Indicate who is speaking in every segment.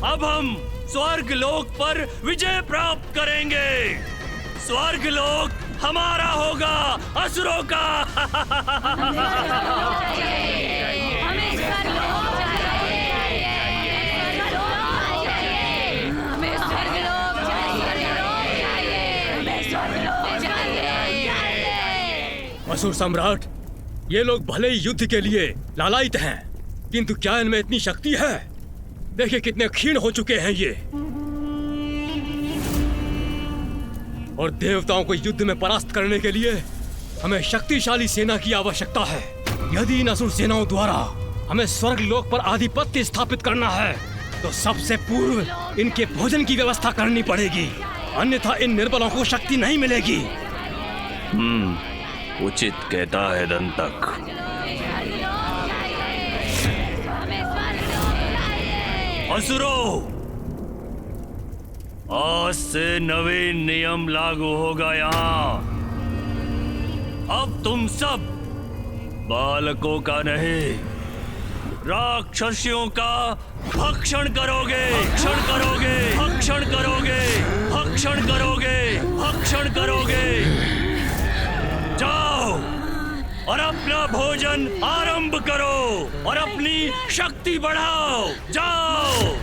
Speaker 1: अब हम स्वर्ग लोक पर विजय प्राप्त करेंगे। स्वर्ग लोक हमारा होगा, असुरों का। असुर सम्राट, ये लोग भले ही युद्ध के लिए लालायित हैं, किंतु क्या इनमें इतनी शक्ति है? देखिए कितने क्षीण हो चुके हैं ये। और देवताओं को युद्ध में परास्त करने के लिए हमें शक्तिशाली सेना की आवश्यकता है। यदि इन असुर सेनाओं द्वारा हमें स्वर्ग लोक पर आधिपत्य स्थापित करना है तो सबसे पूर्व इनके भोजन की व्यवस्था करनी पड़ेगी, अन्यथा इन निर्बलों को शक्ति नहीं मिलेगी। उचित कहता है दंतक। असुरों, आज से नवीन नियम लागू होगा यहाँ। अब तुम सब बालकों का नहीं, राक्षसियों का भक्षण करोगे, भक्षण करोगे, भक्षण करोगे, भक्षण करोगे, भक्षण करोगे। जाओ और अपना भोजन आरंभ करो और अपनी शक्ति बढ़ाओ। जाओ।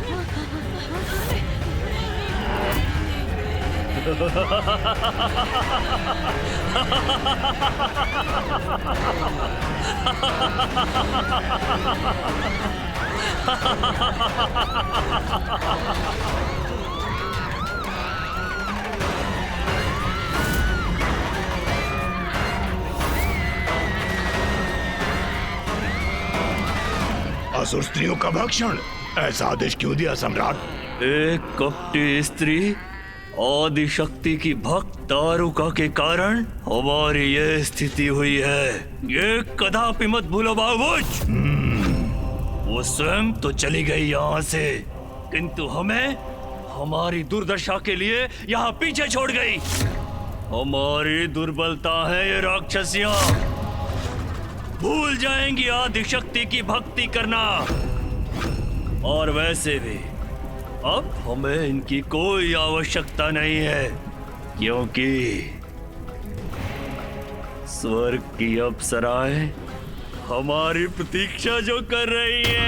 Speaker 2: असुर स्त्रियों का भक्षण, ऐसा आदेश क्यों दिया सम्राट?
Speaker 1: एक कपटी स्त्री आदि शक्ति की भक्त दारुका के कारण हमारी ये स्थिति हुई है। ये कदापि मत भूलो बाबूज। वो स्वयं तो चली गई यहाँ से, किंतु हमें हमारी दुर्दशा के लिए यहाँ पीछे छोड़ गई। हमारी दुर्बलता है ये राक्षसियाँ, भूल जाएंगी आदि शक्ति की भक्ति करना। और वैसे भी अब हमें इनकी कोई आवश्यकता नहीं है, क्योंकि स्वर्ग की अप्सराएं हमारी प्रतीक्षा जो कर रही है।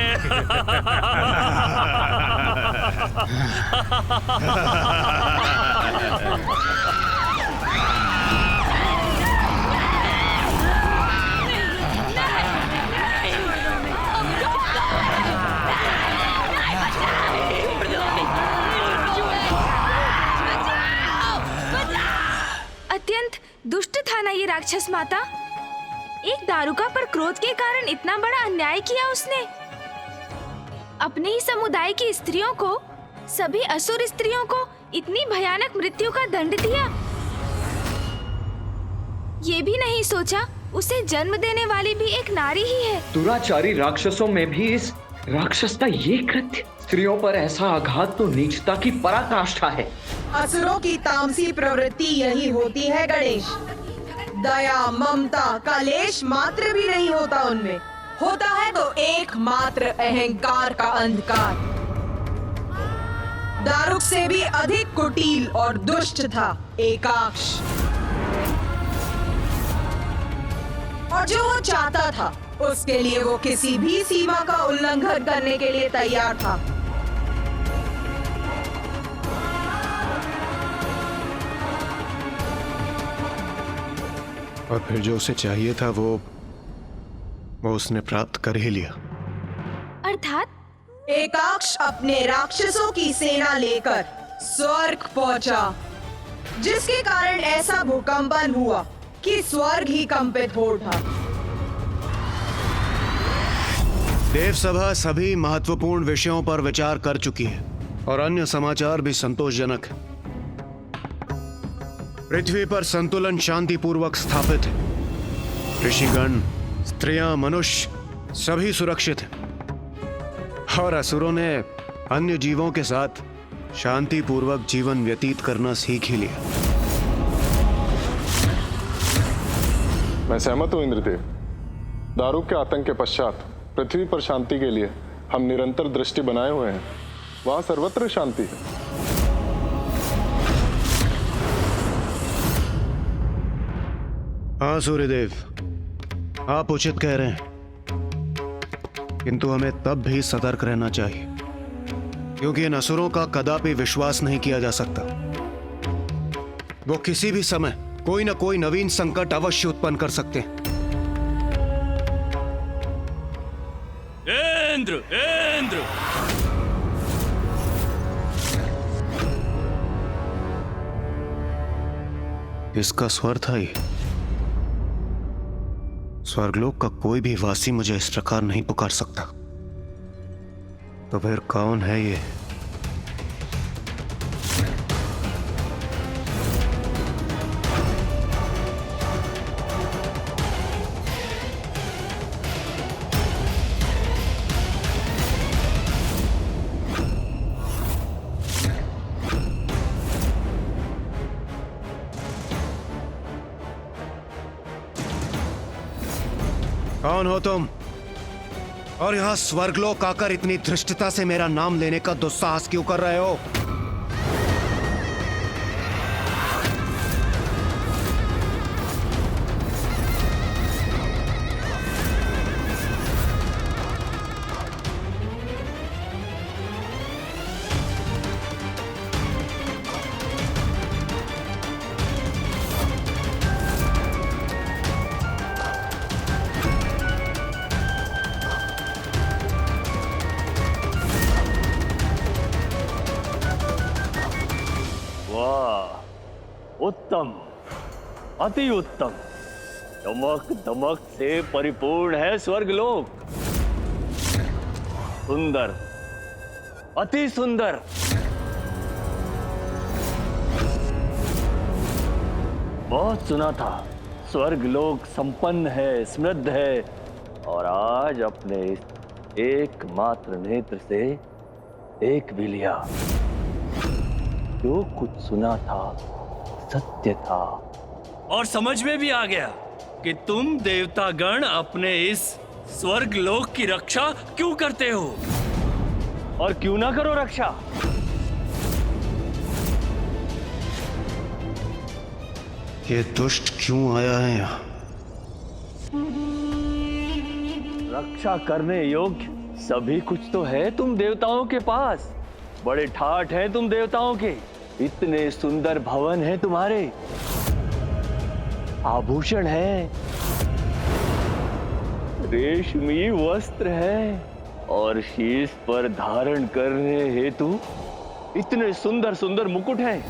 Speaker 3: अत्यंत दुष्ट था ना ये राक्षस माता। एक दारुका पर क्रोध के कारण इतना बड़ा अन्याय किया उसने। अपने ही समुदाय की स्त्रियों को, सभी असुर स्त्रियों को इतनी भयानक मृत्यु का दंड दिया। ये भी नहीं सोचा उसे जन्म देने वाली भी एक नारी ही है।
Speaker 4: दुराचारी राक्षसों में भी इस राक्षस का ये कृत्य, स्त्रियों पर ऐसा आघात तो नीचता की पराकाष्ठा है।
Speaker 5: असुरों की तामसी प्रवृत्ति यही होती है गणेश। दया, ममता का लेश मात्र भी नहीं होता उनमें। होता है तो एकमात्र अहंकार का अंधकार। दारुक से भी अधिक कुटिल और दुष्ट था एकाक्ष, और जो वो चाहता था उसके लिए वो किसी भी सीमा का उल्लंघन करने के लिए तैयार था।
Speaker 6: और फिर जो उसे चाहिए था वो उसने प्राप्त कर ही लिया।
Speaker 3: अर्थात
Speaker 5: एकाक्ष अपने राक्षसों की सेना लेकर स्वर्ग पहुंचा, जिसके कारण ऐसा भूकंपन हुआ कि स्वर्ग ही कंपित हो उठा।
Speaker 6: देव सभा सभी महत्वपूर्ण विषयों पर विचार कर चुकी है और अन्य समाचार भी संतोषजनक है। पृथ्वी पर संतुलन शांतिपूर्वक स्थापित है। ऋषिगण, स्त्रियां, मनुष्य सभी सुरक्षित हैं और असुरों ने अन्य जीवों के साथ शांतिपूर्वक जीवन व्यतीत करना सीख ही लिया।
Speaker 7: मैं सहमत हूं इंद्रदेव। दारुक के आतंक के पश्चात पृथ्वी पर शांति के लिए हम निरंतर दृष्टि बनाए हुए हैं। वहां सर्वत्र शांति है।
Speaker 6: हाँ सूर्यदेव, आप उचित कह रहे हैं, किंतु हमें तब भी सतर्क रहना चाहिए, क्योंकि इन असुरों का कदापि विश्वास नहीं किया जा सकता। वो किसी भी समय कोई न कोई नवीन संकट अवश्य उत्पन्न कर सकते हैं।
Speaker 1: इंद्र, इंद्र!
Speaker 6: इसका स्वर था ये। स्वर्गलोक का कोई भी वासी मुझे इस प्रकार नहीं पुकार सकता। तो फिर कौन है ये? कौन हो तुम? और यहां स्वर्गलोक आकर इतनी धृष्टता से मेरा नाम लेने का दुस्साहस क्यों कर रहे हो?
Speaker 1: उत्तम, अति उत्तम। चमक दमक से परिपूर्ण है स्वर्गलोक। सुंदर, अति सुंदर। बहुत सुना था स्वर्गलोक संपन्न है, समृद्ध है, और आज अपने इस एकमात्र नेत्र से देख भी लिया। जो कुछ सुना था सत्य था, और समझ में भी आ गया कि तुम देवतागण अपने इस स्वर्गलोक की रक्षा क्यों करते हो, और क्यों ना करो रक्षा।
Speaker 6: ये दुष्ट क्यों आया है यहाँ?
Speaker 1: रक्षा करने योग्य सभी कुछ तो है तुम देवताओं के पास। बड़े ठाठ हैं तुम देवताओं के। इतने सुंदर भवन हैं तुम्हारे, आभूषण है, रेशमी वस्त्र है, और शीश पर धारण करने हेतु इतने सुंदर सुंदर मुकुट हैं।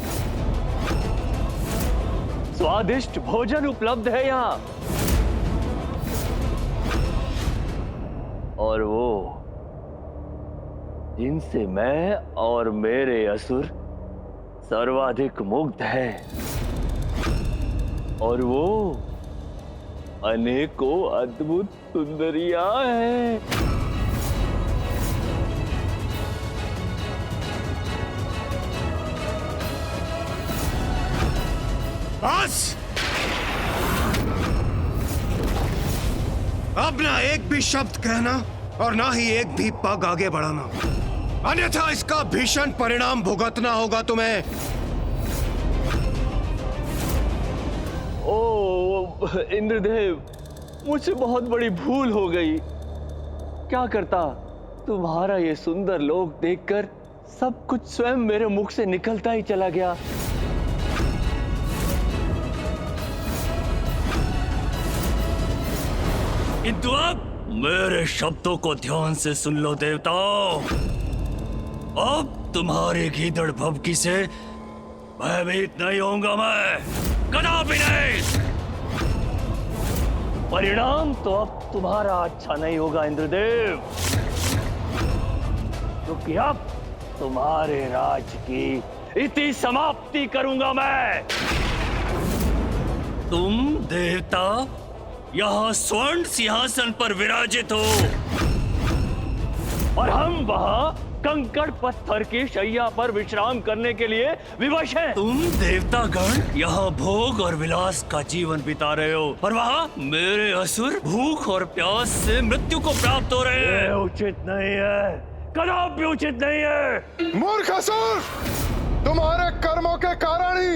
Speaker 1: स्वादिष्ट भोजन उपलब्ध है यहाँ, और वो जिनसे मैं और मेरे असुर सर्वाधिक मुग्ध है, और वो अनेकों अद्भुत सुंदरियां हैं।
Speaker 6: बस! अब ना एक भी शब्द कहना और ना ही एक भी पग आगे बढ़ाना, अन्यथा इसका भीषण परिणाम भुगतना होगा तुम्हें।
Speaker 1: ओ इंद्रदेव, मुझसे बहुत बड़ी भूल हो गई। क्या करता, तुम्हारा ये सुंदर लोक देखकर सब कुछ स्वयं मेरे मुख से निकलता ही चला गया। किंतु अब मेरे शब्दों को ध्यान से सुन लो देवताओं। अब तुम्हारे गीदड़ भभकी से भयभीत नहीं होऊंगा मैं, कदापि नहीं। परिणाम तो अब तुम्हारा अच्छा नहीं होगा इंद्रदेव, क्योंकि अब तुम्हारे राज की इति समाप्ति करूंगा मैं। तुम देवता यहाँ स्वर्ण सिंहासन पर विराजित हो, और हम वहाँ कंकड़ पत्थर की शैया पर विश्राम करने के लिए विवश हैं। तुम देवतागण यहाँ भोग और विलास का जीवन बिता रहे हो, और वहाँ मेरे असुर भूख और प्यास से मृत्यु को प्राप्त हो रहे हैं। उचित नहीं है, कदापि उचित नहीं है।
Speaker 7: मूर्ख असुर, तुम्हारे कर्मों के कारण ही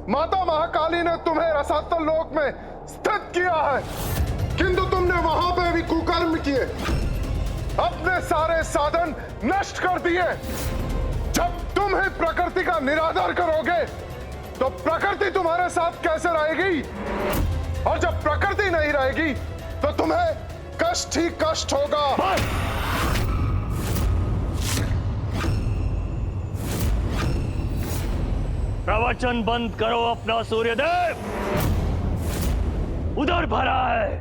Speaker 7: माता महाकाली ने तुम्हें रसातल लोक में स्थित किया है, किंतु तुमने वहां पे भी कुकर्म किए, अपने सारे साधन नष्ट कर दिए। जब तुम ही प्रकृति का निरादर करोगे तो प्रकृति तुम्हारे साथ कैसे रहेगी? और जब प्रकृति नहीं रहेगी तो तुम्हें कष्ट ही कष्ट होगा।
Speaker 1: प्रवचन बंद करो अपना सूर्यदेव। उधर भरा है,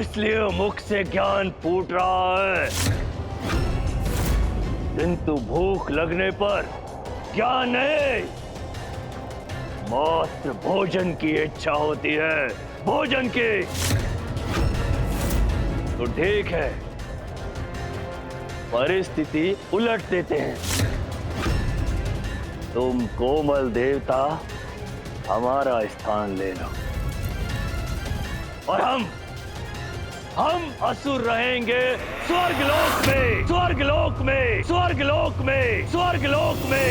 Speaker 1: इसलिए मुख से ज्ञान फूट रहा है, किंतु भूख लगने पर ज्ञान नहीं, मात्र भोजन की इच्छा होती है, भोजन की। तो ठीक है, परिस्थिति उलट देते हैं। तुम कोमल देवता हमारा स्थान ले लो और हम असुर रहेंगे स्वर्गलोक में, स्वर्गलोक में, स्वर्गलोक में, स्वर्गलोक में।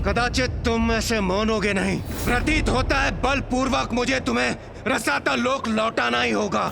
Speaker 6: कदाचित तुम ऐसे मानोगे नहीं। प्रतीत होता है बलपूर्वक मुझे तुम्हें रसातल लोक लौटाना ही होगा।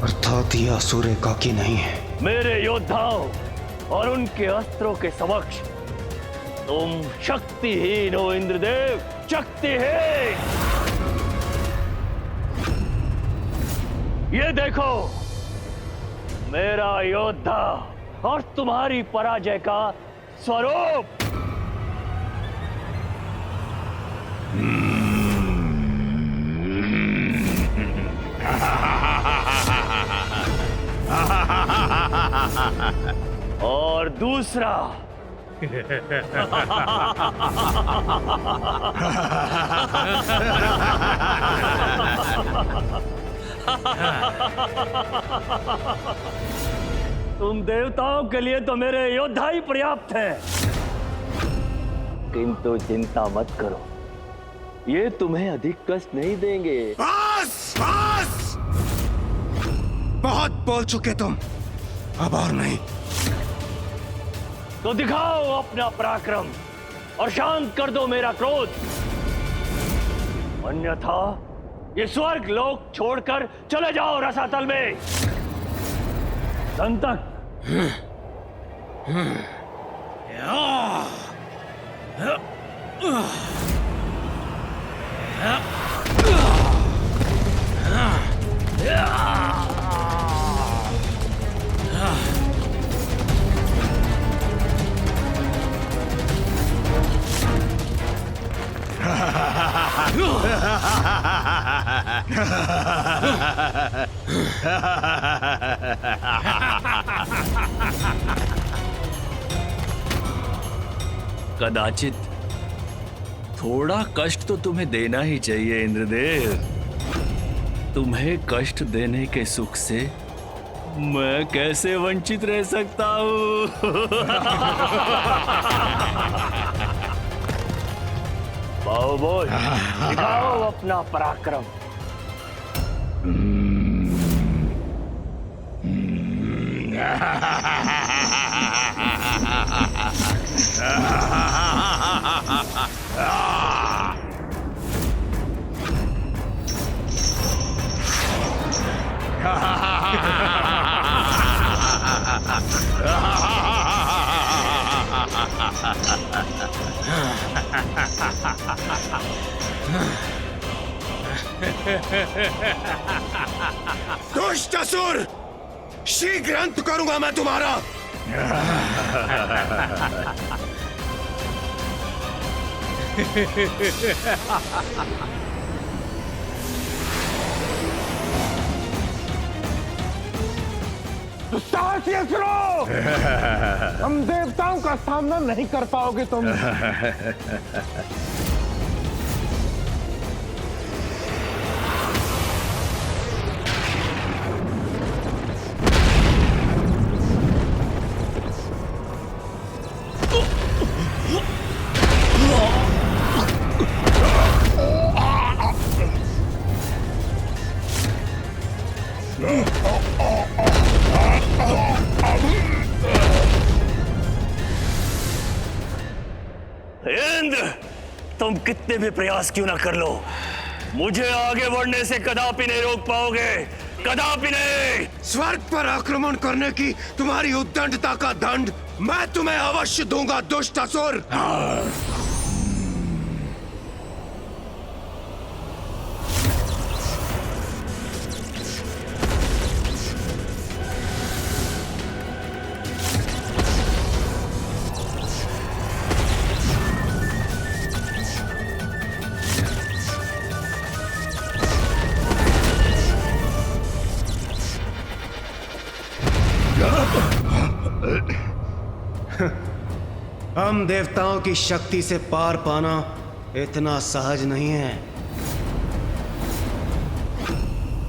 Speaker 6: अर्थात यह असुर एकाकी नहीं है।
Speaker 1: मेरे योद्धाओं और उनके अस्त्रों के समक्ष तुम शक्तिहीन हो इंद्रदेव, शक्तिहीन। ये देखो मेरा योद्धा और तुम्हारी पराजय का स्वरूप। और दूसरा तुम देवताओं के लिए तो मेरे योद्धा ही पर्याप्त हैं, किंतु चिंता मत करो, ये तुम्हें अधिक कष्ट नहीं देंगे।
Speaker 6: बस बस, बहुत बोल चुके तुम, अब और नहीं।
Speaker 1: तो दिखाओ अपना पराक्रम और शांत कर दो मेरा क्रोध, अन्यथा ये स्वर्ग लोक छोड़कर चले जाओ रसातल में। संतक कदाचित थोड़ा कष्ट तो तुम्हें देना ही चाहिए इंद्रदेव। तुम्हें कष्ट देने के सुख से मैं कैसे वंचित रह सकता हूँ? बाहुबल, दिखाओ अपना पराक्रम।
Speaker 6: दुष्ट असुर, शीघ्र अंत करूंगा मैं तुम्हारा।
Speaker 7: साहसी असुरों, हम देवताओं का सामना नहीं कर पाओगे तुम।
Speaker 1: इंद्र, तुम कितने भी प्रयास क्यों ना कर लो, मुझे आगे बढ़ने से कदापि नहीं रोक पाओगे, कदापि नहीं।
Speaker 6: स्वर्ग पर आक्रमण करने की तुम्हारी उद्दंडता का दंड मैं तुम्हें अवश्य दूंगा दुष्ट असुर। हम देवताओं की शक्ति से पार पाना इतना सहज नहीं है।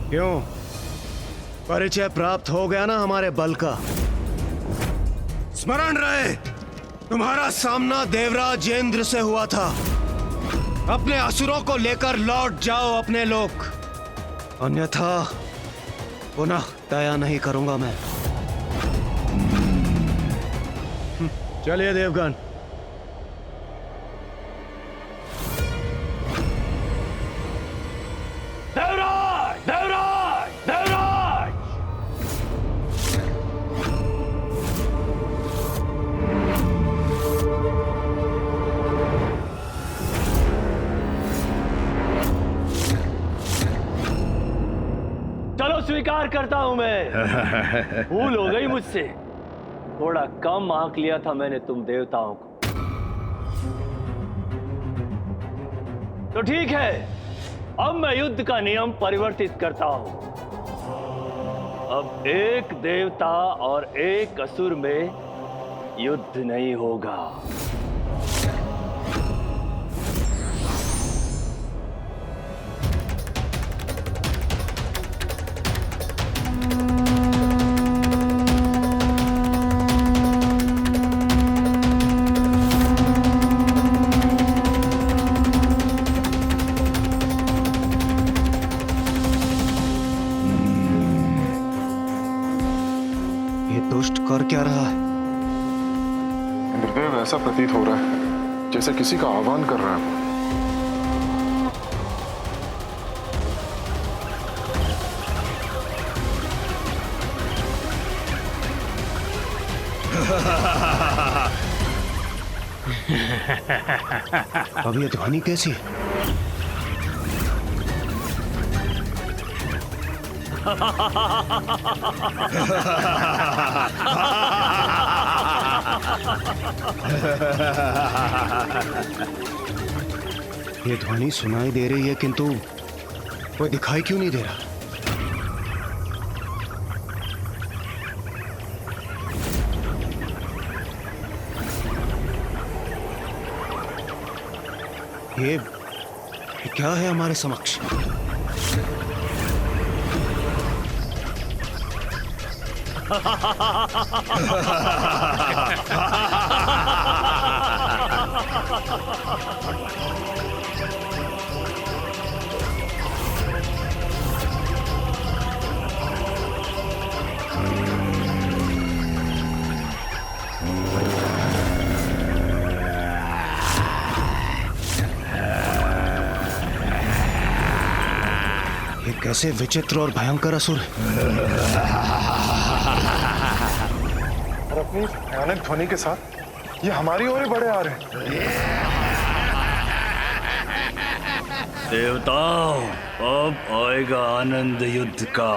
Speaker 6: क्यों? परिचय प्राप्त हो गया ना हमारे बल का। स्मरण रहे, तुम्हारा सामना देवराज इंद्र से हुआ था। अपने असुरों को लेकर लौट जाओ अपने लोक, अन्यथा पुनः दया नहीं करूंगा मैं। चलिए देवगण।
Speaker 1: देवराज, देवराज, देवराज! चलो स्वीकार करता हूं मैं, भूल हो गई मुझसे, थोड़ा कम आंक लिया था मैंने तुम देवताओं को। तो ठीक है, अब मैं युद्ध का नियम परिवर्तित करता हूं। अब एक देवता और एक असुर में युद्ध नहीं होगा।
Speaker 6: दुष्ट कर क्या रहा है?
Speaker 7: इंद्रदेव, ऐसा प्रतीत हो रहा है जैसे किसी का आह्वान कर रहा है।
Speaker 6: अब ये ध्वनि कैसी है? ये ध्वनि सुनाई दे रही है किंतु कोई दिखाई क्यों नहीं दे रहा? ये क्या है हमारे समक्ष? ये कैसे विचित्र और भयंकर असुर है?
Speaker 7: और अपनी भयानक ध्वनि के साथ ये हमारी ओर ही बढ़े आ रहे हैं।
Speaker 1: देवताओं, अब आएगा आनंद युद्ध का।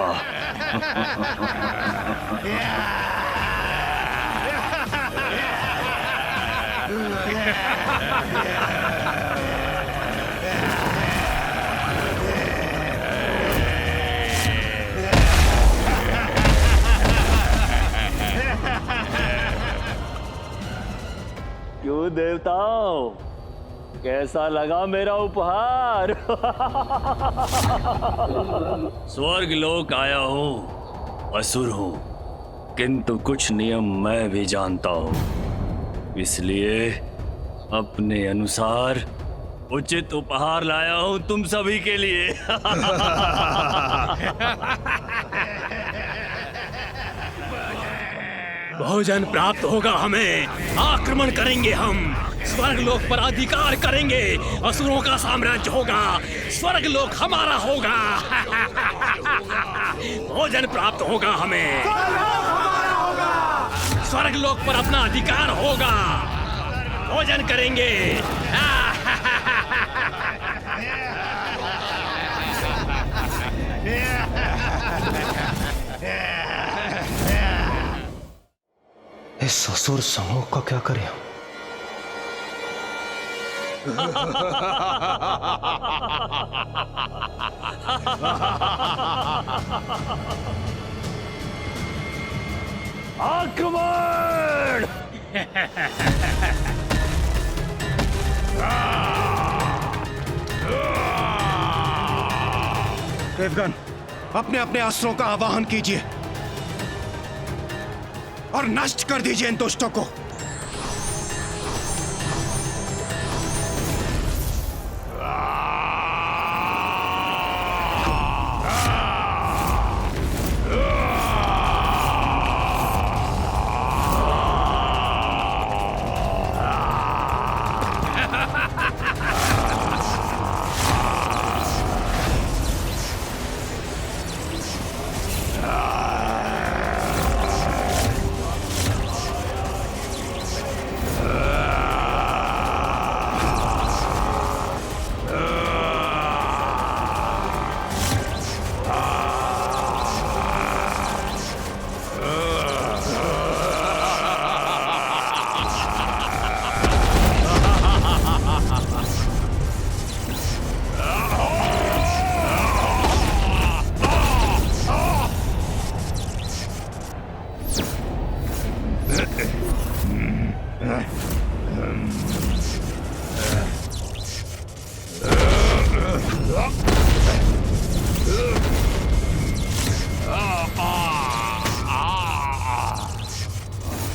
Speaker 1: क्यों देवताओं, कैसा लगा मेरा उपहार? स्वर्ग लोक आया हूँ, असुर हूँ, किंतु कुछ नियम मैं भी जानता हूँ, इसलिए अपने अनुसार उचित उपहार लाया हूँ तुम सभी के लिए।
Speaker 8: भोजन प्राप्त होगा हमें, आक्रमण करेंगे हम, स्वर्ग लोक पर अधिकार करेंगे, असुरों का साम्राज्य होगा, स्वर्ग लोक हमारा होगा। भोजन प्राप्त होगा हमें, स्वर्ग लोक पर अपना अधिकार होगा, भोजन करेंगे।
Speaker 6: इस असुर समूह का क्या करें?
Speaker 1: आक्रमण!
Speaker 6: देवगण, अपने अपने अस्त्रों का आवाहन कीजिए और नष्ट कर दीजिए इन दुष्टों को।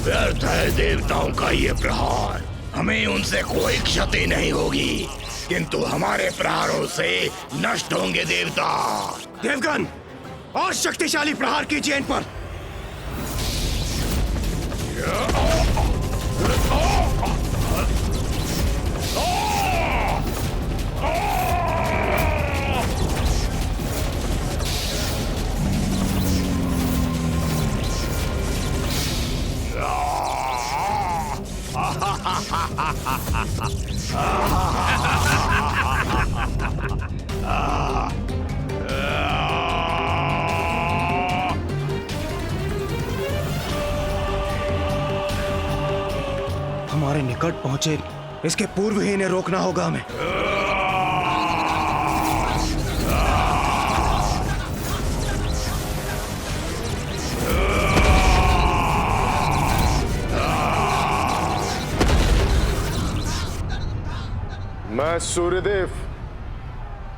Speaker 2: व्यर्थ है देवताओं का ये प्रहार, हमें उनसे कोई क्षति नहीं होगी, किंतु हमारे प्रहारों से नष्ट होंगे देवता।
Speaker 6: देवगण, और शक्तिशाली प्रहार कीजिए इन पर। हमारे निकट पहुंचे, इसके पूर्व ही इन्हें रोकना होगा हमें।
Speaker 7: मैं सूर्यदेव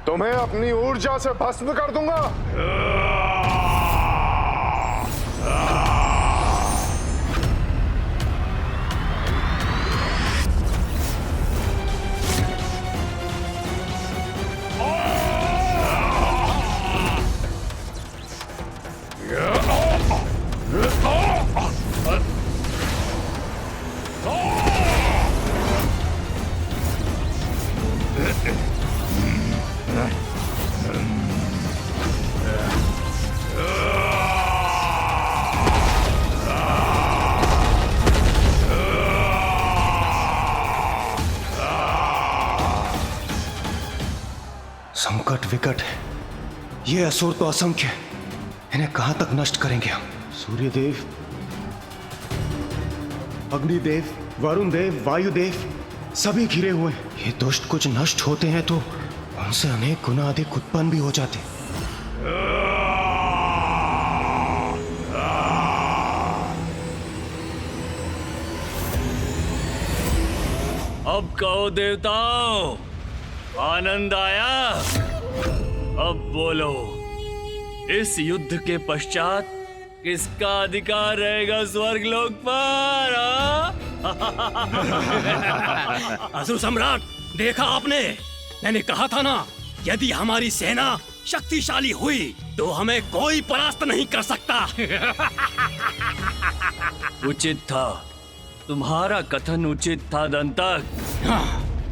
Speaker 7: तुम्हें अपनी ऊर्जा से भस्म कर दूंगा।
Speaker 6: संकट विकट है। ये असुर तो असंख्य है, इन्हें कहां तक नष्ट करेंगे हम? सूर्यदेव, अग्निदेव, वरुण देव, वायुदेव सभी घिरे हुए हैं। ये दुष्ट कुछ नष्ट होते हैं तो उनसे अनेक गुना अधिक उत्पन्न भी हो जाते हैं।
Speaker 1: अब कहो देवताओं, आनंद आया? अब बोलो, इस युद्ध के पश्चात किसका अधिकार रहेगा स्वर्गलोक पर?
Speaker 8: असुर सम्राट, देखा आपने? मैंने कहा था ना, यदि हमारी सेना शक्तिशाली हुई तो हमें कोई परास्त नहीं कर सकता।
Speaker 1: उचित था, तुम्हारा कथन उचित था दंतक।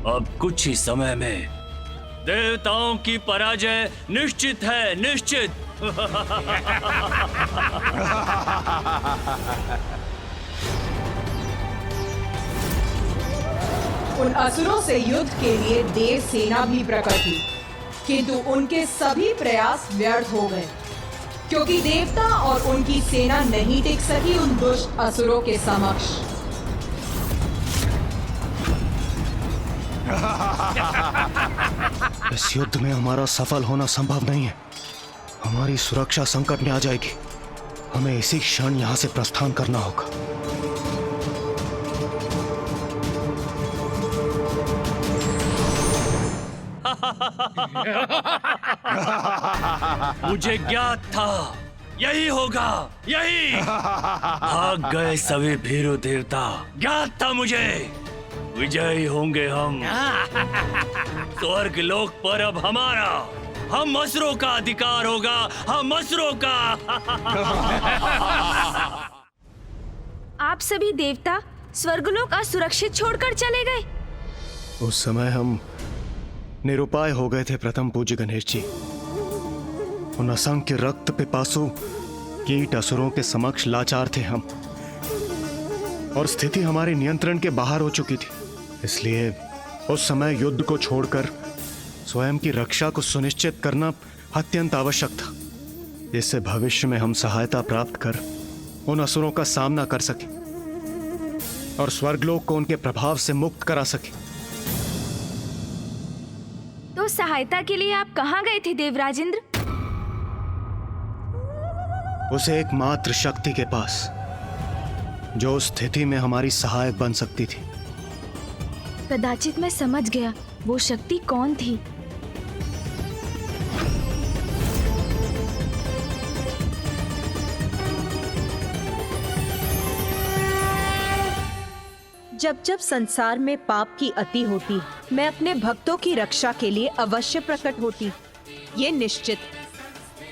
Speaker 1: अब कुछ ही समय में देवताओं की पराजय निश्चित है, निश्चित।
Speaker 5: उन असुरों से युद्ध के लिए देव सेना भी प्रकट हुई, किंतु उनके सभी प्रयास व्यर्थ हो गए, क्योंकि देवता और उनकी सेना नहीं टिक सकी उन दुष्ट असुरों के समक्ष।
Speaker 6: इस युद्ध में हमारा सफल होना संभव नहीं है। हमारी सुरक्षा संकट में आ जाएगी। हमें इसी क्षण यहां से प्रस्थान करना होगा।
Speaker 1: मुझे ज्ञात था यही होगा, यही। भाग गए सभी भीरू देवता, ज्ञात था मुझे। विजयी होंगे हम। स्वर्ग लोक पर अब हमारा, हम असुरों का अधिकार होगा, हम असुरों का।
Speaker 3: आप सभी देवता स्वर्गलोक असुरक्षित छोड़कर चले गए।
Speaker 6: उस समय हम निरुपाय हो गए थे प्रथम पूज्य गणेश जी। उन असंख्य रक्त पिपासु कीट असुरों के समक्ष लाचार थे हम, और स्थिति हमारे नियंत्रण के बाहर हो चुकी थी। इसलिए उस समय युद्ध को छोड़कर स्वयं की रक्षा को सुनिश्चित करना अत्यंत आवश्यक था, जिससे भविष्य में हम सहायता प्राप्त कर उन असुरों का सामना कर सके और स्वर्गलोक को उनके प्रभाव से मुक्त करा सके।
Speaker 3: तो सहायता के लिए आप कहाँ गए थे देवराजेंद्र?
Speaker 6: उसे एकमात्र शक्ति के पास, जो उस स्थिति में हमारी सहायक बन सकती थी।
Speaker 3: कदाचित मैं समझ गया वो शक्ति कौन थी।
Speaker 5: जब जब संसार में पाप की अति होती, मैं अपने भक्तों की रक्षा के लिए अवश्य प्रकट होती। ये निश्चित,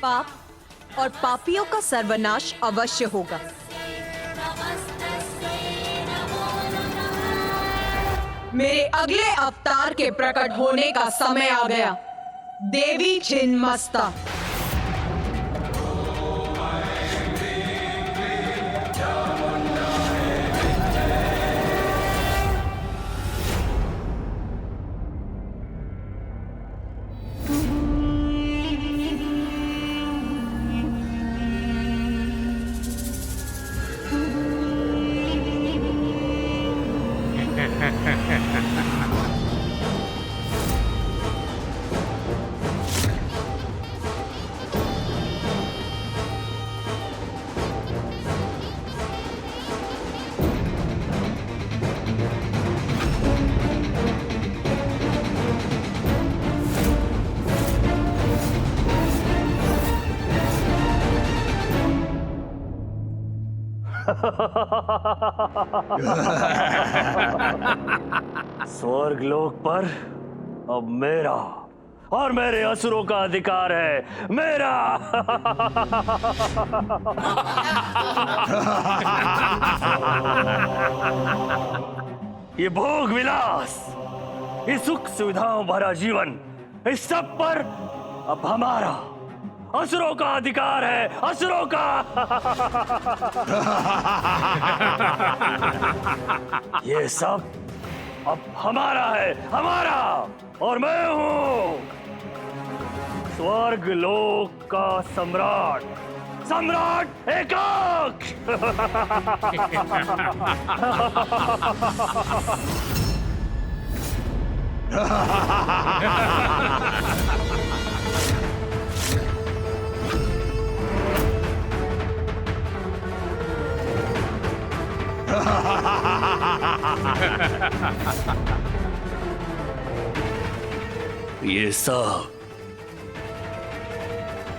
Speaker 5: पाप और पापियों का सर्वनाश अवश्य होगा। मेरे अगले अवतार के प्रकट होने का समय आ गया। देवी छिन्नमस्ता।
Speaker 1: स्वर्गलोक पर अब मेरा और मेरे असुरों का अधिकार है, मेरा। ये भोग विलास, ये सुख सुविधाओं भरा जीवन, इस सब पर अब हमारा, असुरों का अधिकार है, असुरों का। ये सब अब हमारा है, हमारा, और मैं हूं स्वर्ग लोक का सम्राट, सम्राट एकाक्ष।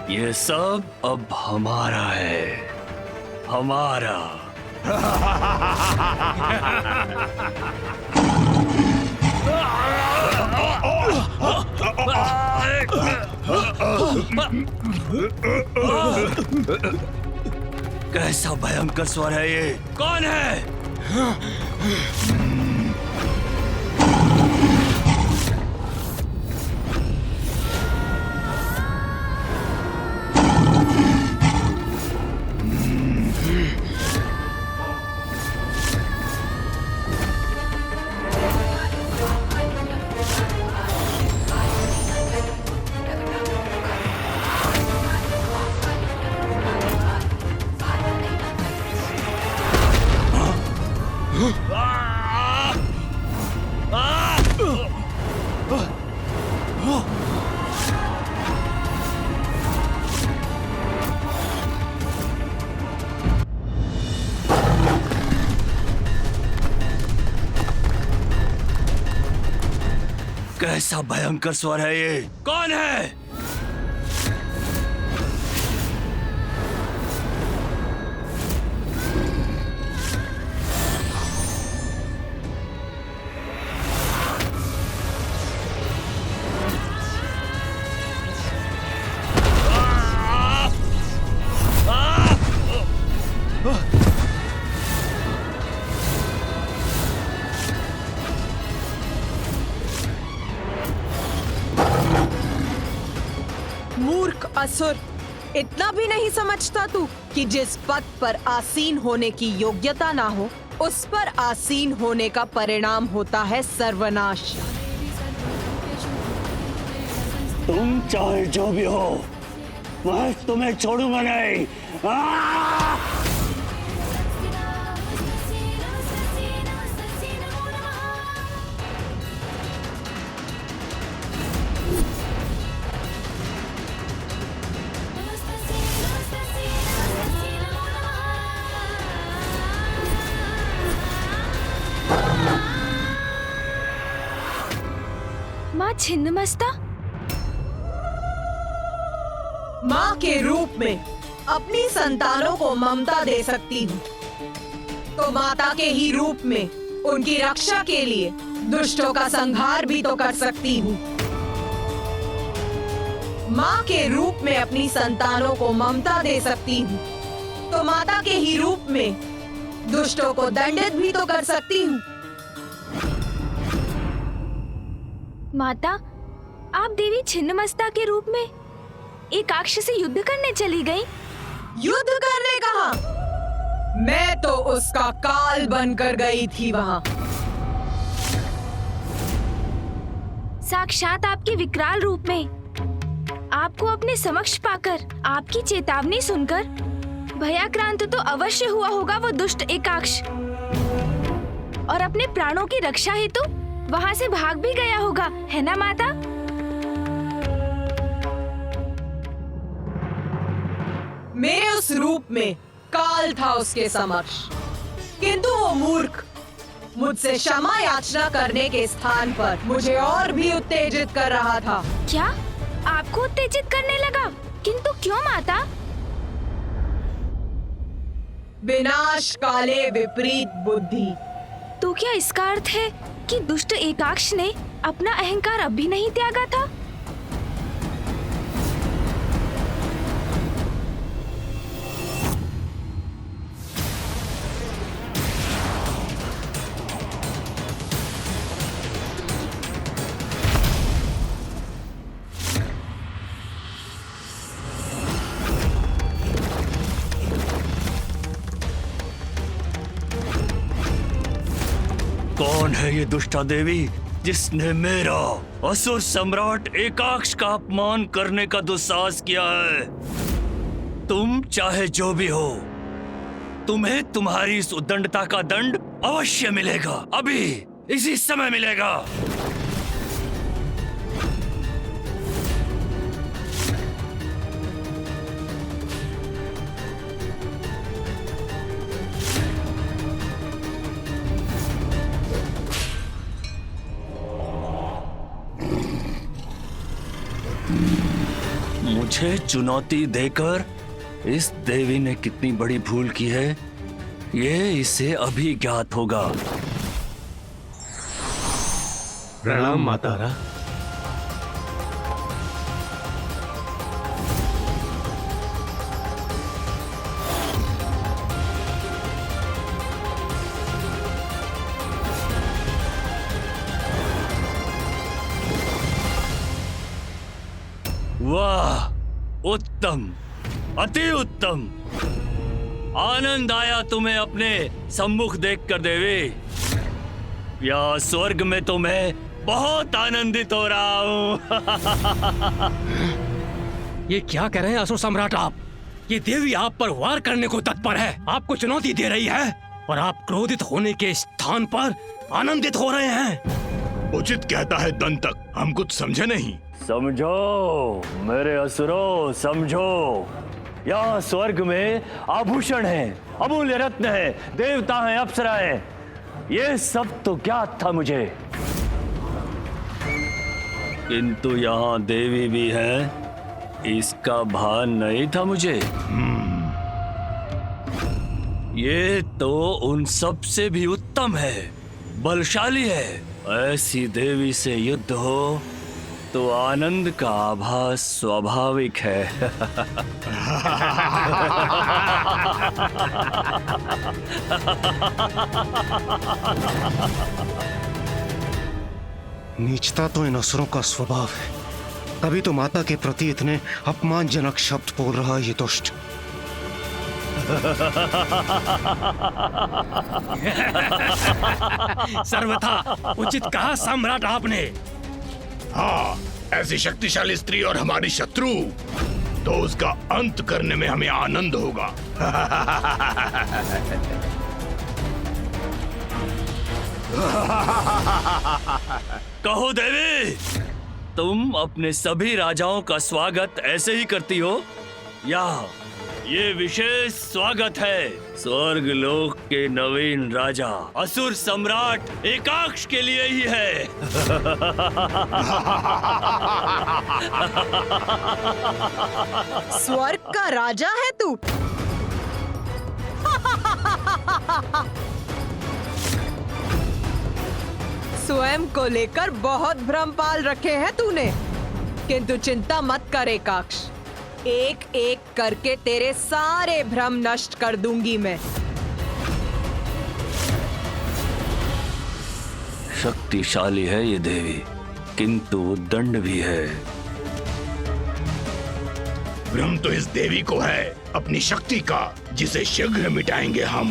Speaker 1: ये सब अब हमारा है, हमारा। कैसा भयंकर स्वर है ये? कौन है? कैसा भयंकर स्वर है ये? कौन है?
Speaker 5: मूर्ख असुर, इतना भी नहीं समझता तू कि जिस पद पर आसीन होने की योग्यता ना हो, उस पर आसीन होने का परिणाम होता है सर्वनाश।
Speaker 1: तुम चाहे जो भी हो, मैं तुम्हें छोड़ूंगा नहीं।
Speaker 3: माँ छिन्नमस्ता,
Speaker 5: माँ के रूप में अपनी संतानों को ममता दे सकती हूँ, तो माता के ही रूप में उनकी रक्षा के लिए दुष्टों का संहार भी तो कर सकती हूँ। माँ के रूप में अपनी संतानों को ममता दे सकती हूँ, तो माता के ही रूप में दुष्टों को दंडित भी तो कर सकती हूँ।
Speaker 3: माता, आप देवी छिन्नमस्ता के रूप में एकाक्ष से युद्ध करने चली गई?
Speaker 5: युद्ध करने कहा? मैं तो उसका काल बनकर गई थी वहाँ।
Speaker 3: साक्षात आपके विकराल रूप में आपको अपने समक्ष पाकर, आपकी चेतावनी सुनकर भयाक्रांत तो अवश्य हुआ होगा वो दुष्ट एकाक्ष, और अपने प्राणों की रक्षा हेतु वहाँ से भाग भी गया होगा, है ना माता?
Speaker 5: मेरे उस रूप में काल था उसके समक्ष, किंतु वो मूर्ख मुझसे क्षमा याचना करने के स्थान पर मुझे और भी उत्तेजित कर रहा था।
Speaker 3: क्या आपको उत्तेजित करने लगा? किंतु क्यों माता?
Speaker 5: विनाश काले विपरीत बुद्धि।
Speaker 3: तो क्या इसका अर्थ है कि दुष्ट एकाक्ष ने अपना अहंकार अब भी नहीं त्यागा था?
Speaker 1: कौन है ये दुष्टा देवी? जिसने मेरा असुर सम्राट एकाक्ष का अपमान करने का दुस्साहस किया है। तुम चाहे जो भी हो, तुम्हें तुम्हारी इस उद्दंडता का दंड अवश्य मिलेगा, अभी इसी समय मिलेगा। मुझे चुनौती देकर इस देवी ने कितनी बड़ी भूल की है, ये इसे अभी ज्ञात होगा।
Speaker 8: प्रणाम मातारा।
Speaker 1: वाह, उत्तम, अति उत्तम। आनंद आया तुम्हें अपने सम्मुख देखकर देवी। या स्वर्ग में तो मैं बहुत आनंदित हो रहा हूँ।
Speaker 8: ये क्या कह रहे हैं असुर सम्राट आप? ये देवी आप पर वार करने को तत्पर है, आपको चुनौती दे रही है और आप क्रोधित होने के स्थान पर आनंदित हो रहे हैं।
Speaker 2: उचित कहता है दंतक, हम कुछ समझे नहीं।
Speaker 1: समझो मेरे असुरों, समझो। यहाँ स्वर्ग में आभूषण है, अमूल्य रत्न है, देवता हैं, अप्सराएं, ये सब तो ज्ञात था मुझे, किंतु यहाँ देवी भी है, इसका भान नहीं था मुझे। ये तो उन सब से भी उत्तम है, बलशाली है। ऐसी देवी से युद्ध हो तो आनंद का आभास स्वाभाविक है।
Speaker 6: नीचता तो इन असुरों का स्वभाव है, तभी तो माता के प्रति इतने अपमानजनक शब्द बोल रहा है ये दुष्ट।
Speaker 8: सर्वथा उचित कहा सम्राट आपने।
Speaker 2: हाँ, ऐसी शक्तिशाली स्त्री और हमारी शत्रु, तो उसका अंत करने में हमें आनंद होगा।
Speaker 1: कहो देवी, तुम अपने सभी राजाओं का स्वागत ऐसे ही करती हो या ये विशेष स्वागत है स्वर्ग लोक के नवीन राजा असुर सम्राट एकाक्ष के लिए ही है?
Speaker 5: स्वर्ग का राजा है तू? स्वयं को लेकर बहुत भ्रम पाल रखे हैं तूने, किंतु चिंता मत कर एकाक्ष, एक एक करके तेरे सारे भ्रम नष्ट कर दूंगी मैं।
Speaker 1: शक्तिशाली है ये देवी, किंतु दंड भी है।
Speaker 2: भ्रम तो इस देवी को है अपनी शक्ति का, जिसे शीघ्र मिटाएंगे हम।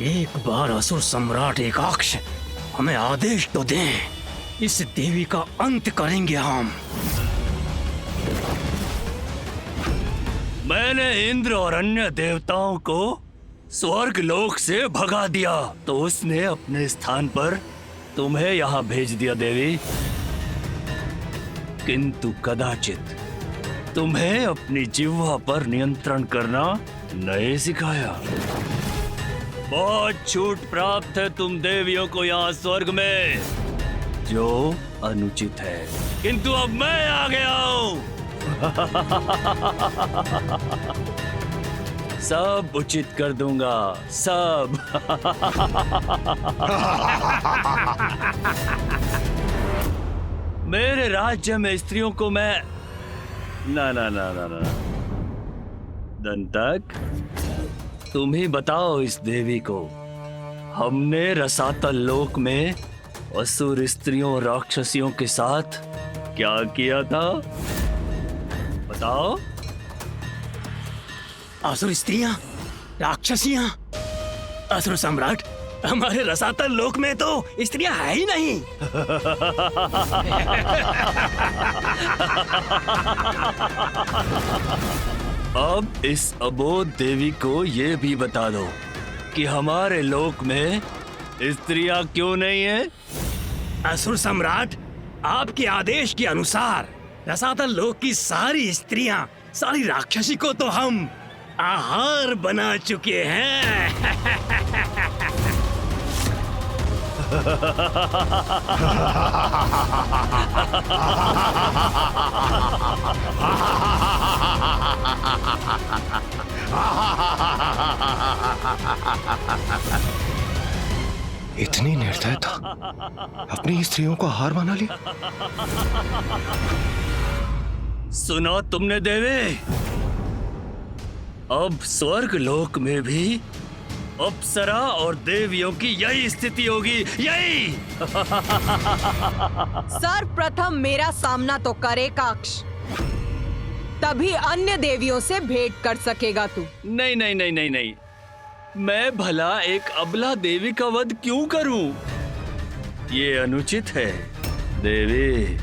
Speaker 8: एक बार असुर सम्राट एकाक्ष हमें आदेश तो दें, इस देवी का अंत करेंगे हम।
Speaker 1: मैंने इंद्र और अन्य देवताओं को स्वर्ग लोक से भगा दिया, तो उसने अपने स्थान पर तुम्हें यहाँ भेज दिया देवी, किंतु कदाचित तुम्हें अपनी जिह्वा पर नियंत्रण करना नहीं सिखाया। बहुत छूट प्राप्त है तुम देवियों को यहाँ स्वर्ग में, जो अनुचित है, किंतु अब मैं आ गया हूँ। सब उचित कर दूंगा, सब। मेरे राज्य में स्त्रियों को मैं ना ना ना ना ना दंतक, तुम ही बताओ इस देवी को, हमने रसातल लोक में असुर स्त्रियों और राक्षसियों के साथ क्या किया था, बताओ।
Speaker 8: असुर स्त्रियां, राक्षसियां, असुर सम्राट हमारे रसातल लोक में तो स्त्रियां है ही नहीं।
Speaker 1: अब इस अबोध देवी को ये भी बता दो कि हमारे लोक में स्त्रियां क्यों नहीं है?
Speaker 8: असुर सम्राट, आपके आदेश के अनुसार रसातल लोक की सारी स्त्रियां, सारी राक्षसी को तो हम आहार बना चुके हैं।
Speaker 6: इतनी निर्दयता, अपनी स्त्रियों को आहार बना लिया।
Speaker 1: सुना तुमने देवी? अब स्वर्ग लोक में भी अप्सरा और देवियों की यही स्थिति होगी, यही।
Speaker 5: सर्वप्रथम मेरा सामना तो करे काक्ष, तभी अन्य देवियों से भेंट कर सकेगा तू।
Speaker 1: नहीं नहीं नहीं नहीं नहीं, मैं भला एक अबला देवी का वध क्यों करूं? ये अनुचित है देवी।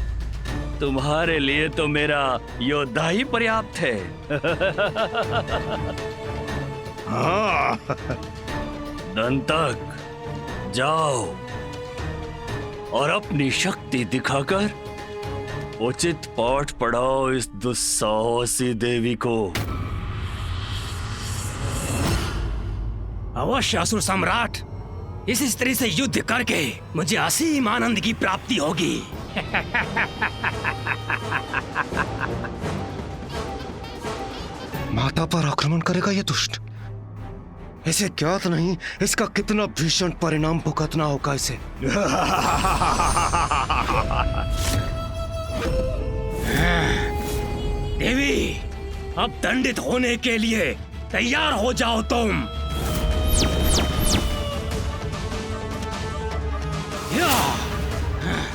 Speaker 1: तुम्हारे लिए तो मेरा योद्धा ही पर्याप्त है। दंतक, जाओ और अपनी शक्ति दिखाकर उचित पाठ पढ़ाओ इस दुस्साहसी देवी को।
Speaker 8: अवश्य असुर सम्राट, इस स्त्री से युद्ध करके मुझे असीम आनंद की प्राप्ति होगी।
Speaker 6: माता पर आक्रमण करेगा ये दुष्ट। इसे ज्ञात नहीं इसका कितना भीषण परिणाम भुगतना होगा इसे।
Speaker 8: देवी, अब दंडित होने के लिए तैयार हो जाओ तुम।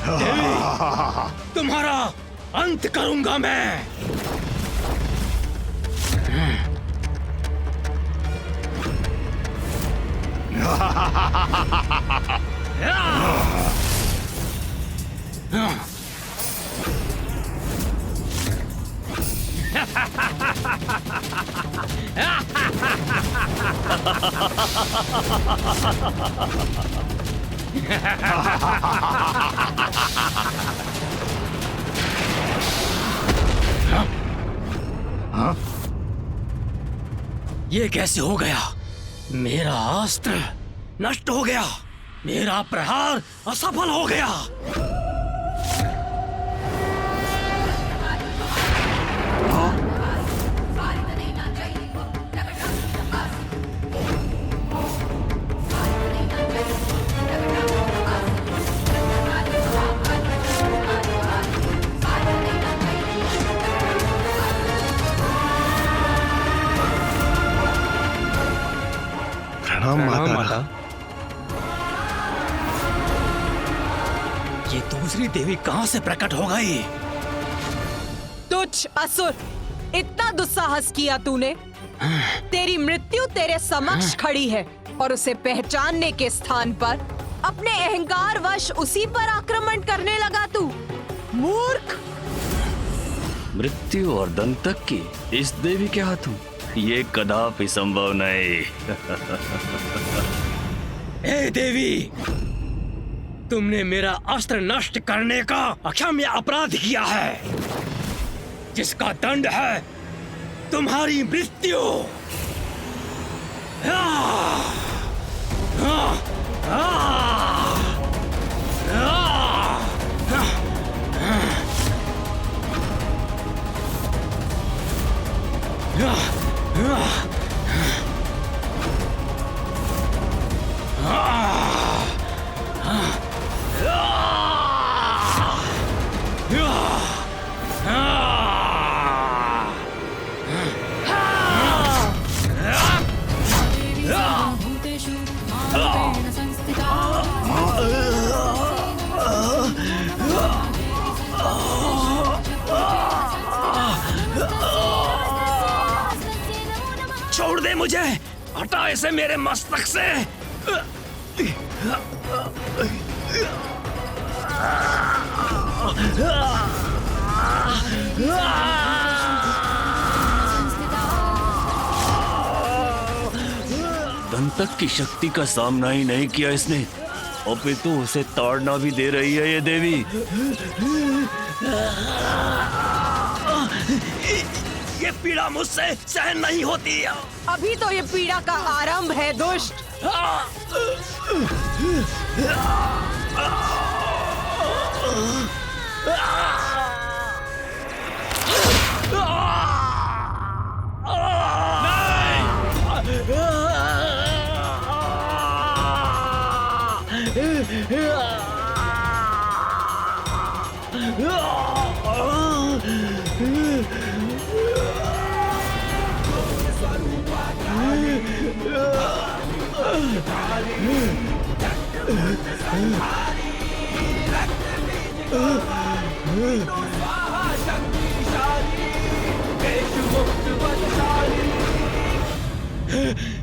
Speaker 8: देवी, तुम्हारा अंत करूंगा मैं। ये कैसे हो गया? मेरा अस्त्र नष्ट हो गया, मेरा प्रहार असफल हो गया।
Speaker 6: प्रणाम माता।
Speaker 8: ये दूसरी देवी कहां से प्रकट हो गई?
Speaker 5: तुच्छ असुर, इतना दुस्साहस किया तूने। तेरी मृत्यु तेरे समक्ष खड़ी है और उसे पहचानने के स्थान पर अपने अहंकार वश उसी पर आक्रमण करने लगा तू। मूर्ख!
Speaker 1: मृत्यु और दंतक की इस देवी के हाथों ये कदापि संभव नहीं।
Speaker 8: हे देवी, तुमने मेरा अस्त्र नष्ट करने का अक्षम्य अपराध किया है, जिसका दंड है तुम्हारी मृत्यु। छोड़ दे मुझे, हटा इसे मेरे मस्तक से।
Speaker 1: दंतक की शक्ति का सामना ही नहीं किया इसने, अपितु उसे ताड़ना भी दे रही है ये देवी।
Speaker 8: ये पीड़ा मुझसे सहन नहीं होती।
Speaker 5: अभी तो ये पीड़ा का आरंभ है दुष्ट।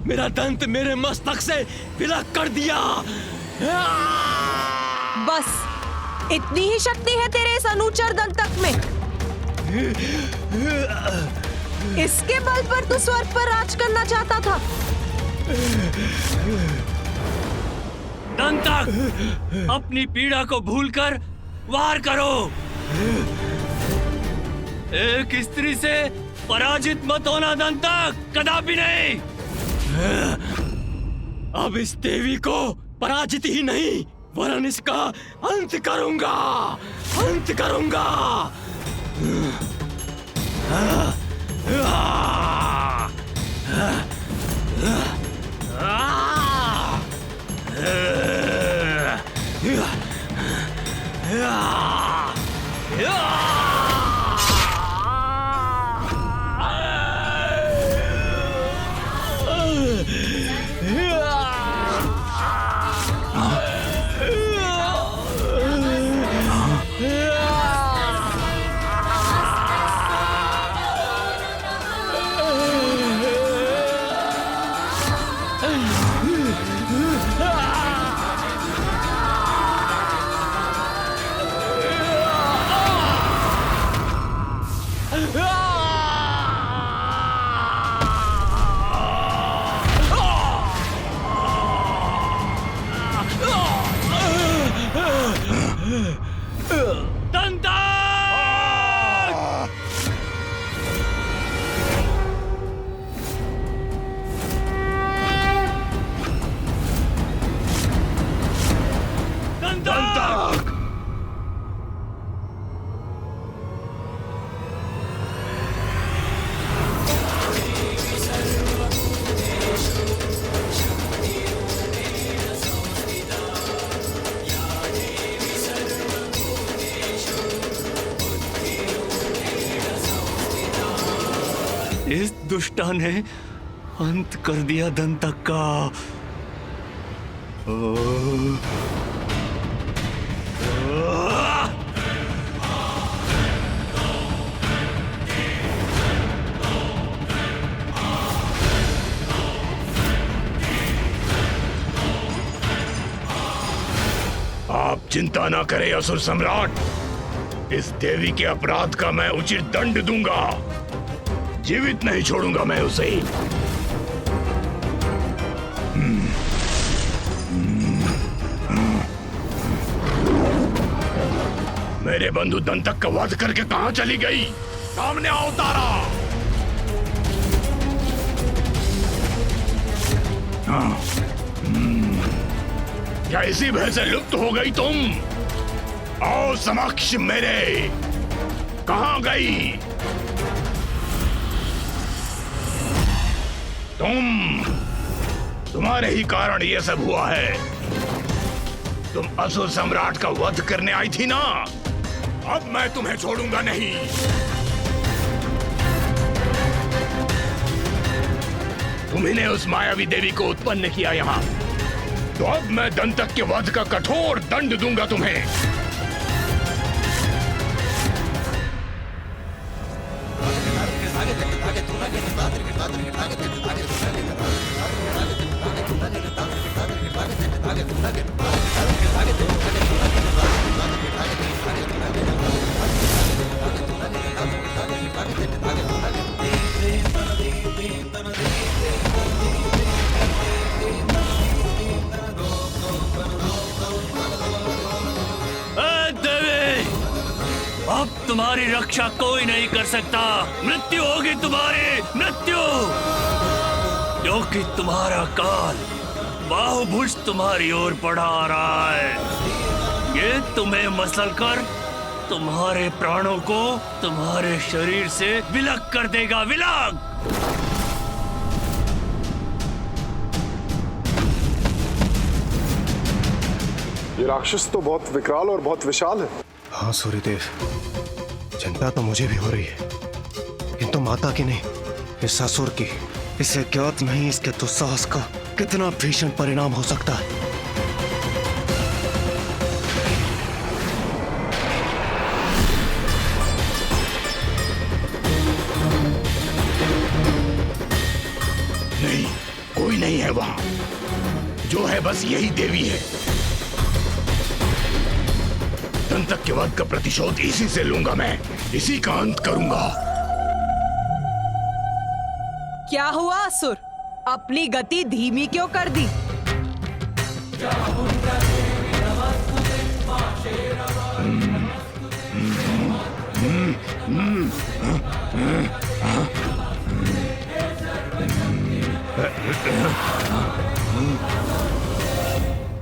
Speaker 8: मेरा दंत मेरे मस्तक से विलग कर दिया।
Speaker 5: बस इतनी ही शक्ति है तेरे इस अनुचर दंतक में। इसके बल पर तू स्वर्ग पर राज करना चाहता था।
Speaker 1: दंतक, अपनी पीड़ा को भूलकर वार करो। एक स्त्री से पराजित मत होना दंतक, कदापि नहीं।
Speaker 8: अब इस देवी को पराजित ही नहीं वरन इसका अंत करूंगा, अंत करूंगा।
Speaker 1: इस दुष्टा ने अंत कर दिया दंतक का।
Speaker 2: आप चिंता ना करें असुर सम्राट, इस देवी के अपराध का मैं उचित दंड दूंगा। जीवित नहीं छोड़ूंगा मैं उसे। मेरे बंधु दंतक का वध करके कहां चली गई? सामने आओ तारा। क्या इसी भय से लुप्त हो गई तुम? आओ समक्ष मेरे। कहां गई तुम्हारे ही कारण ये सब हुआ है। तुम असुर सम्राट का वध करने आई थी ना, अब मैं तुम्हें छोड़ूंगा नहीं। तुम्ही ने उस मायावी देवी को उत्पन्न किया यहाँ, तो अब मैं दंतक के वध का कठोर दंड दूंगा तुम्हें।
Speaker 1: तुम्हारी रक्षा कोई नहीं कर सकता। मृत्यु होगी तुम्हारी, मृत्यु, क्योंकि तुम्हारा काल बाहुभुज तुम्हारी ओर बढ़ा आ रहा है। ये तुम्हें मसल कर तुम्हारे प्राणों को तुम्हारे शरीर से विलग कर देगा, विलग।
Speaker 7: ये राक्षस तो बहुत विकराल और बहुत विशाल है।
Speaker 6: हाँ सूर्यदेव, चिंता तो मुझे भी हो रही है, किंतु माता की नहीं, इस असुर की। इसे ज्ञात नहीं इसके दुस्साहस का कितना भीषण परिणाम हो सकता है।
Speaker 2: नहीं, कोई नहीं है वहां। जो है बस यही देवी है। दंतक के वध का प्रतिशोध इसी से लूंगा मैं, इसी का अंत करूंगा।
Speaker 5: क्या हुआ असुर? अपनी गति धीमी क्यों कर दी?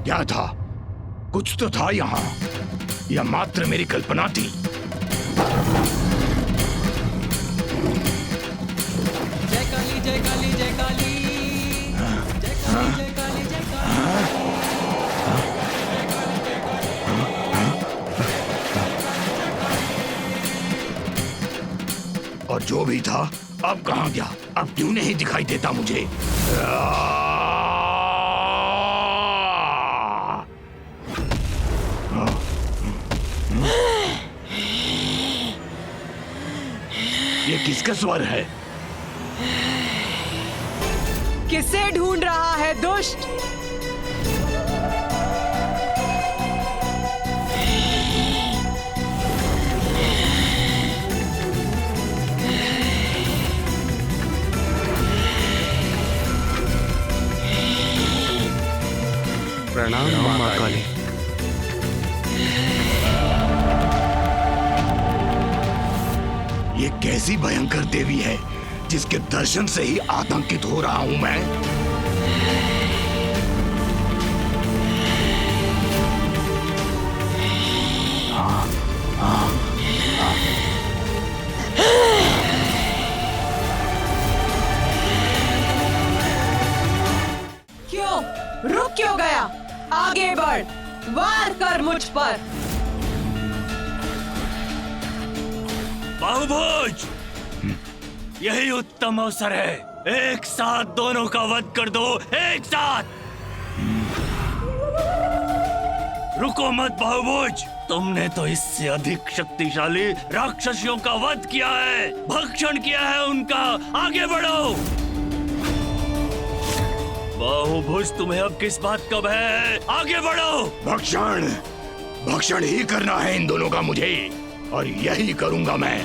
Speaker 2: क्या था? कुछ तो था यहाँ, या मात्र मेरी कल्पना थी?
Speaker 9: जय काली जय काली जय काली जय काली जय काली जय काली।
Speaker 2: और जो भी था अब कहाँ गया? अब क्यों नहीं दिखाई देता मुझे? ये किसका स्वर है?
Speaker 5: किसे ढूंढ रहा है दुष्ट?
Speaker 6: प्रणाम मां काली।
Speaker 2: ये कैसी भयंकर देवी है जिसके दर्शन से ही आतंकित हो रहा हूं मैं।
Speaker 5: क्यों रुक क्यों गया? आगे बढ़, वार कर मुझ पर।
Speaker 1: बाहुभुज, यही उत्तम अवसर है। एक साथ दोनों का वध कर दो, एक साथ। रुको मत बाहुभुज, तुमने तो इससे अधिक शक्तिशाली राक्षसियों का वध किया है, भक्षण किया है उनका। आगे बढ़ो। बाहुभुज, तुम्हें अब किस बात का भय है? आगे बढ़ो।
Speaker 2: भक्षण, भक्षण ही करना है इन दोनों का मुझे, और यही करूंगा मैं।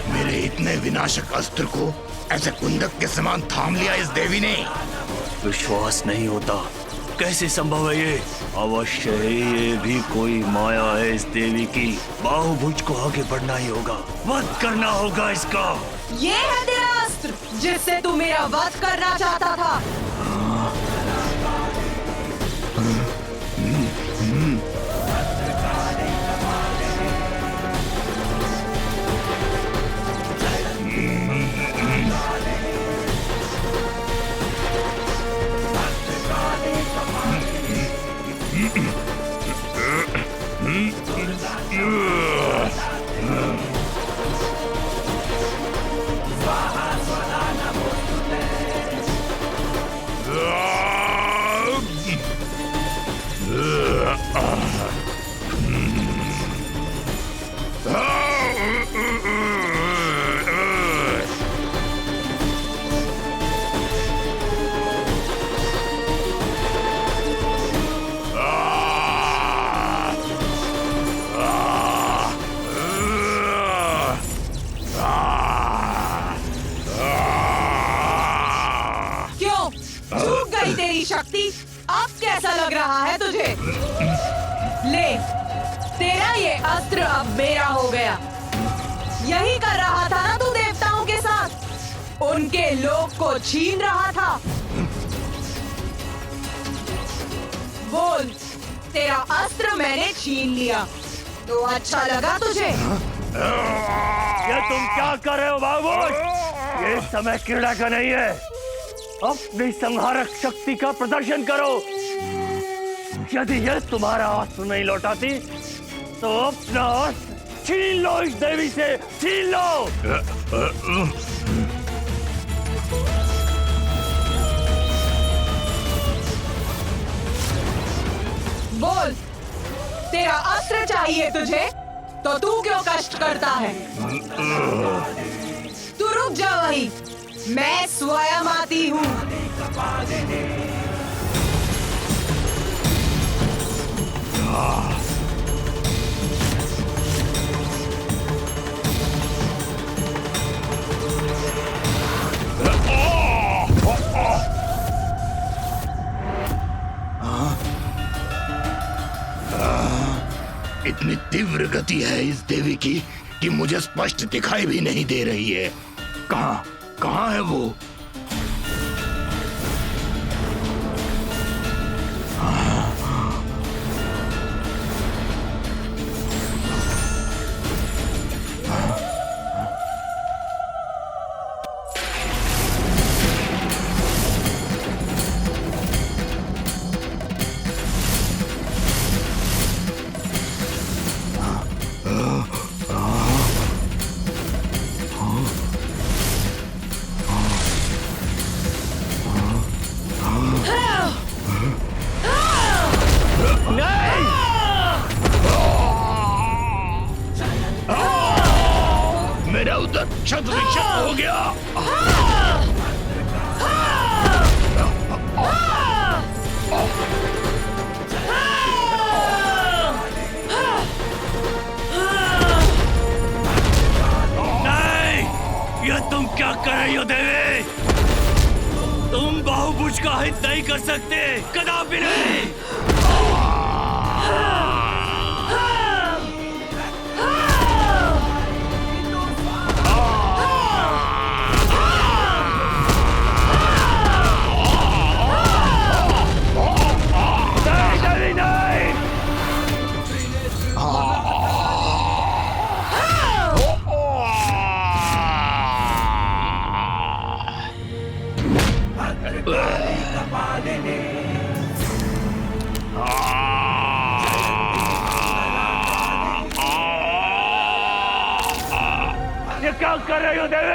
Speaker 2: मेरे इतने विनाशक अस्त्र को ऐसे कुंदक के समान थाम लिया इस देवी ने।
Speaker 1: विश्वास नहीं होता, कैसे संभव है ये? अवश्य ही ये भी कोई माया है इस देवी की। बाहुभुज को आगे बढ़ना ही होगा, वध करना होगा इसका।
Speaker 5: ये है तेरा अस्त्र जिससे तू मेरा वध करना चाहता था। है तुझे? ले, तेरा ये अस्त्र अब मेरा हो गया। यही कर रहा था ना तू देवताओं के साथ? उनके लोक को छीन रहा था। बोल, तेरा अस्त्र मैंने छीन लिया तो अच्छा लगा तुझे?
Speaker 1: ये तुम क्या कर रहे हो बाबूज? ये समय क्रीड़ा का नहीं है। अपनी संहारक शक्ति का प्रदर्शन करो। यदि यह तुम्हारा अस्त्र नहीं लौटाती तो अपना अस्त्र छीन लो, इस देवी से छीन लो।
Speaker 5: बोल, तेरा अस्त्र चाहिए तुझे तो तू क्यों कष्ट करता है? तू रुक जा वहीं, मैं स्वयं आती हूँ।
Speaker 2: इतनी तीव्र गति है इस देवी की कि मुझे स्पष्ट दिखाई भी नहीं दे रही है। कहाँ है वो? मेरा उधर छत विक्षत हो गया।
Speaker 1: नहीं, यह तुम क्या कर रही हो देवी? तुम बाहुभुज का हित नहीं कर सकते, कदापि नहीं। ये क्या कर रही हो देवी?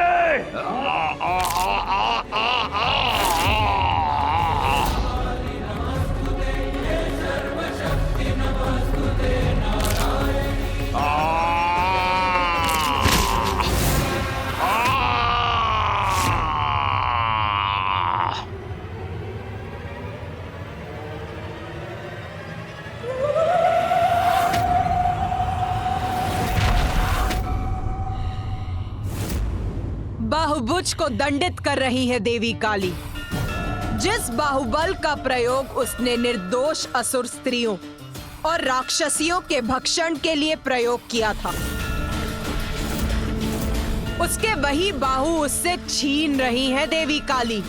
Speaker 5: बाहुभुज को दंडित कर रही है देवी काली। जिस बाहुबल का प्रयोग उसने निर्दोष असुर स्त्रियों और राक्षसियों के भक्षण के लिए प्रयोग किया था, उसके वही बाहु उससे छीन रही है देवी काली।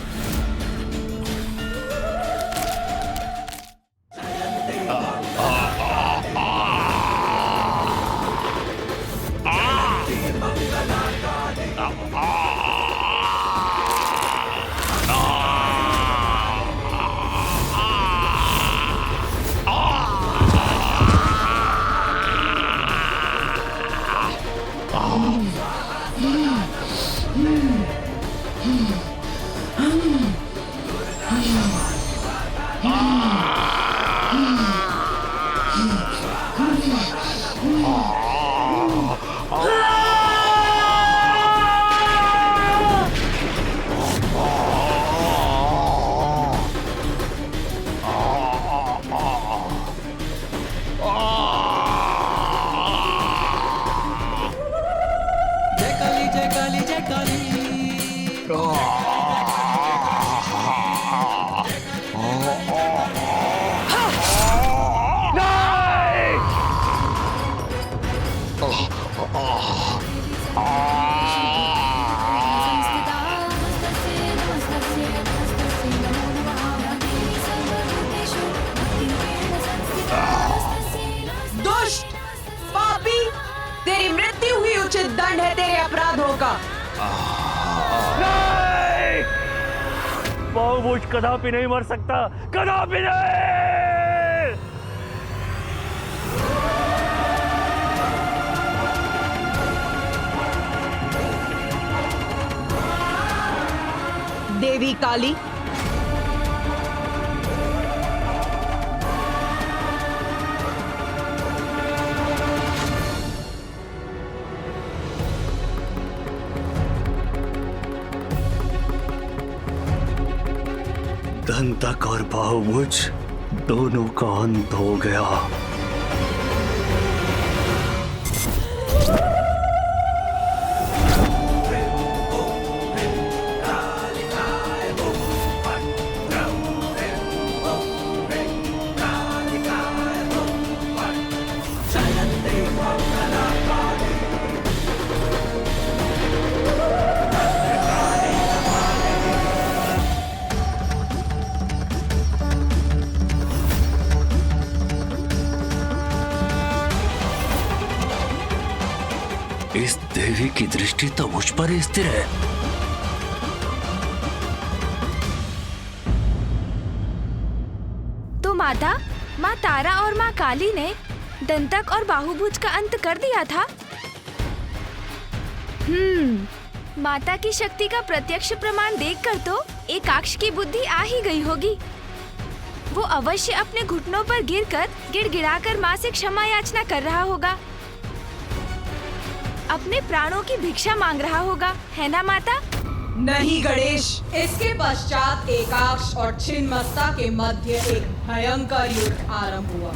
Speaker 1: नहीं! बहुभुज कदापि नहीं मर सकता, कदापि नहीं!
Speaker 5: देवी काली,
Speaker 1: दंतक और बाहुभुज दोनों का अंत हो गया। इस देवी की दृष्टि तो मुझ पर ही स्थिर है।
Speaker 3: तो माता, माँ तारा और माँ काली ने दंतक और बाहुभुज का अंत कर दिया था। माता की शक्ति का प्रत्यक्ष प्रमाण देखकर तो एकाक्ष की बुद्धि आ ही गई होगी। वो अवश्य अपने घुटनों पर गिरकर गिड़गिड़ाकर माँ से क्षमा याचना कर रहा होगा, अपने प्राणों की भिक्षा मांग रहा होगा, है ना माता?
Speaker 5: नहीं गणेश, इसके पश्चात एकाक्ष और छिन्नमस्ता के मध्य एक भयंकर युद्ध आरंभ हुआ।